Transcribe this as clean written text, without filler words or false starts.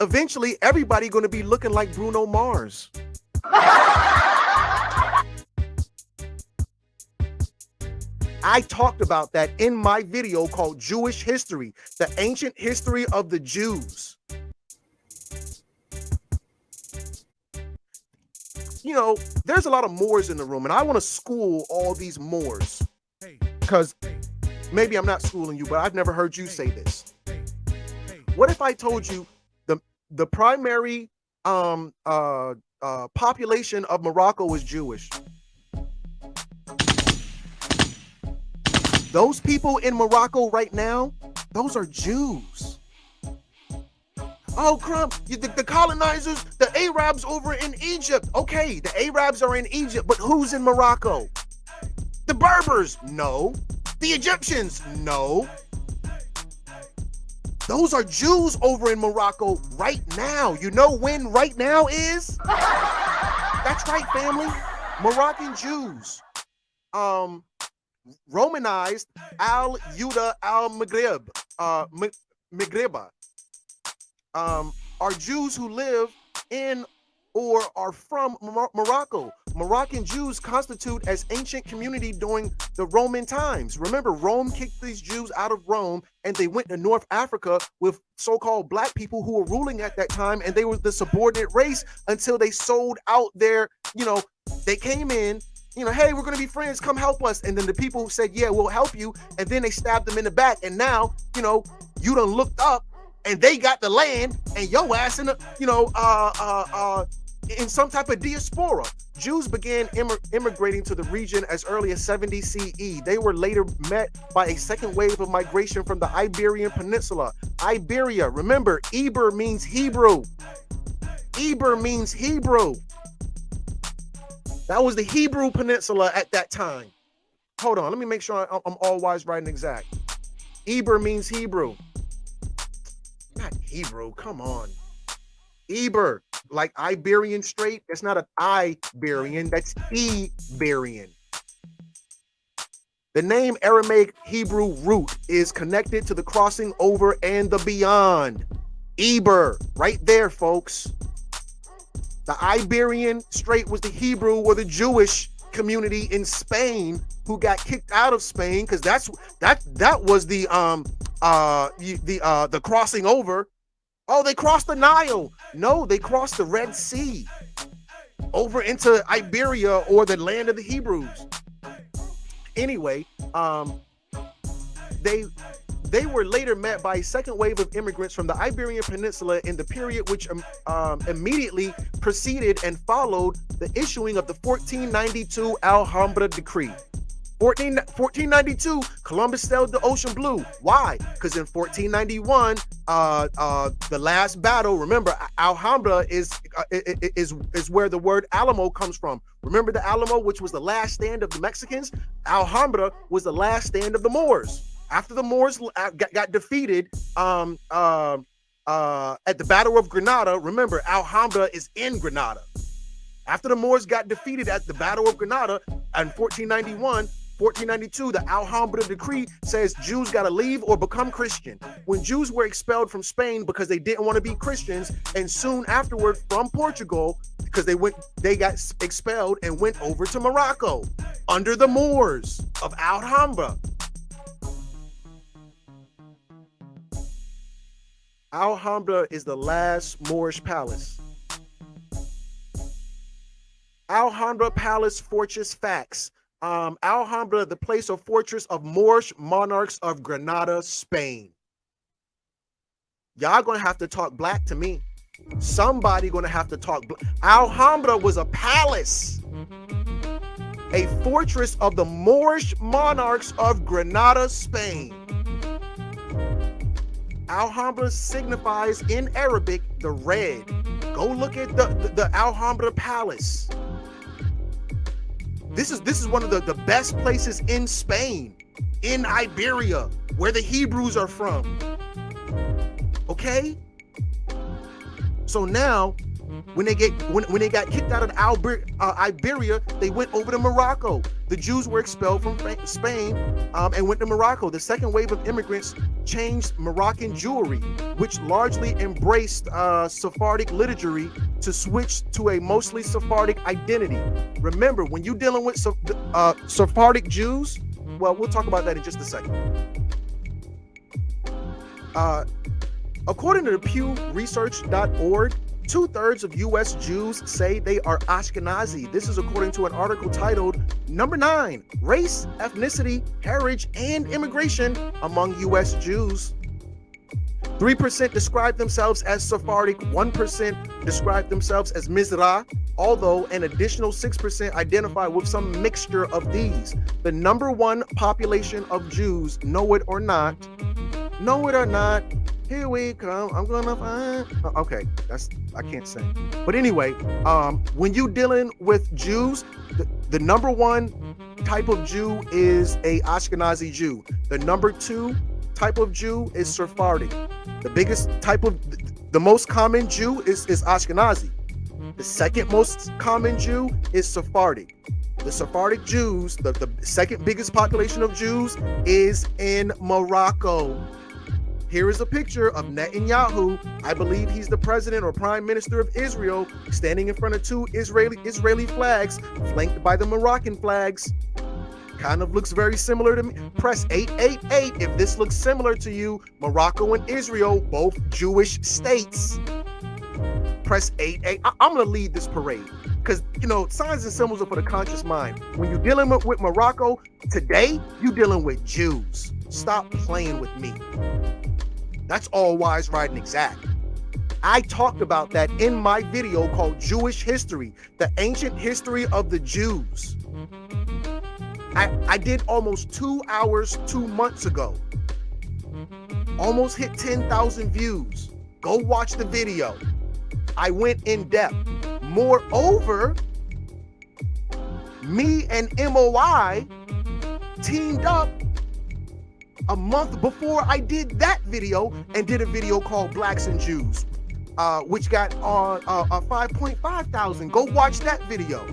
eventually everybody going to be looking like Bruno Mars. I talked about that in my video called Jewish History, the ancient history of the Jews. You know, there's a lot of Moors in the room, and I want to school all these Moors, because maybe I'm not schooling you, but I've never heard you say this. What if I told you the primary population of Morocco was Jewish? Those people in Morocco right now, those are Jews. Oh, Crumb, the colonizers, the Arabs over in Egypt. Okay, the Arabs are in Egypt, but who's in Morocco? The Berbers? No. The Egyptians? No. Those are Jews over in Morocco right now. You know when right now is? That's right, family. Moroccan Jews. Romanized Al-Yuda al-Maghrib, Maghriba, are Jews who live in or are from Morocco. Moroccan Jews constitute as ancient community during the Roman times. Remember, Rome kicked these Jews out of Rome, and they went to North Africa with so-called black people who were ruling at that time, and they were the subordinate race until they sold out their, you know, they came in, you know, hey, we're going to be friends, come help us. And then the people said, yeah, we'll help you. And then they stabbed them in the back. And now, you know, you done looked up and they got the land and your ass in the, you know, in some type of diaspora. Jews began immigrating to the region as early as 70 CE. They were later met by a second wave of migration from the Iberian Peninsula. Iberia, remember, Iber means Hebrew. Iber means Hebrew. That was the Hebrew Peninsula at that time. Hold on, let me make sure I'm all wise, right, and exact. Eber means Hebrew. Not Hebrew, come on. Eber, like Iberian Strait. That's not an Iberian, that's Iberian. The name Aramaic Hebrew root is connected to the crossing over and the beyond. Eber, right there, folks. The Iberian Strait was the Hebrew or the Jewish community in Spain who got kicked out of Spain, because that was the crossing over. Oh, they crossed the Nile. No, they crossed the Red Sea over into Iberia, or the land of the Hebrews. Anyway, they were later met by a second wave of immigrants from the Iberian Peninsula in the period which immediately preceded and followed the issuing of the 1492 Alhambra Decree. 1492, Columbus sailed the ocean blue. Why? Because in 1491, the last battle, remember, Alhambra is where the word Alamo comes from. Remember the Alamo, which was the last stand of the Mexicans? Alhambra was the last stand of the Moors. After the Moors got defeated at the Battle of Granada, remember, Alhambra is in Granada. After the Moors got defeated at the Battle of Granada in 1491, 1492, the Alhambra Decree says Jews got to leave or become Christian. When Jews were expelled from Spain because they didn't want to be Christians, and soon afterward from Portugal, because they got expelled and went over to Morocco under the Moors of Alhambra. Alhambra is the last Moorish palace. Alhambra Palace Fortress Facts. Alhambra, the place or fortress of Moorish monarchs of Granada, Spain. Y'all gonna have to talk black to me. Somebody gonna have to talk black. Alhambra was a palace, a fortress of the Moorish monarchs of Granada, Spain. Alhambra signifies in Arabic the red. Go look at the Alhambra Palace. This is one of the best places in Spain, in Iberia, where the Hebrews are from. Okay? So now When they got kicked out of Iberia, they went over to Morocco. The Jews were expelled from Spain and went to Morocco. The second wave of immigrants changed Moroccan Jewry, which largely embraced Sephardic liturgy to switch to a mostly Sephardic identity. Remember, when you're dealing with Sephardic Jews, well, we'll talk about that in just a second. According to the PewResearch.org, 2/3 of U.S. Jews say they are Ashkenazi. This is according to an article titled Number 9, Race, Ethnicity, Heritage, and Immigration Among U.S. Jews. 3% describe themselves as Sephardic, 1% describe themselves as Mizrah, although an additional 6% identify with some mixture of these. The number one population of Jews, know it or not, here we come, I'm gonna find, okay, I can't sing. But anyway, when you dealing with Jews, the number one type of Jew is a Ashkenazi Jew. The number 2 type of Jew is Sephardic. The most common Jew is Ashkenazi. The second most common Jew is Sephardic. The Sephardic Jews, the second biggest population of Jews is in Morocco. Here is a picture of Netanyahu. I believe he's the president or prime minister of Israel, standing in front of 2 Israeli flags, flanked by the Moroccan flags. Kind of looks very similar to me. Press 888 if this looks similar to you. Morocco and Israel, both Jewish states. Press 88. I'm gonna lead this parade because, you know, signs and symbols are for the conscious mind. When you're dealing with Morocco today, you're dealing with Jews. Stop playing with me. That's all wise, right, and exact. I talked about that in my video called Jewish History, the ancient history of the Jews. I did almost 2 hours 2 months ago. Almost hit 10,000 views. Go watch the video. I went in depth. Moreover, me and MOI teamed up a month before I did that video and did a video called Blacks and Jews, which got on 5.5 thousand. Go watch that video.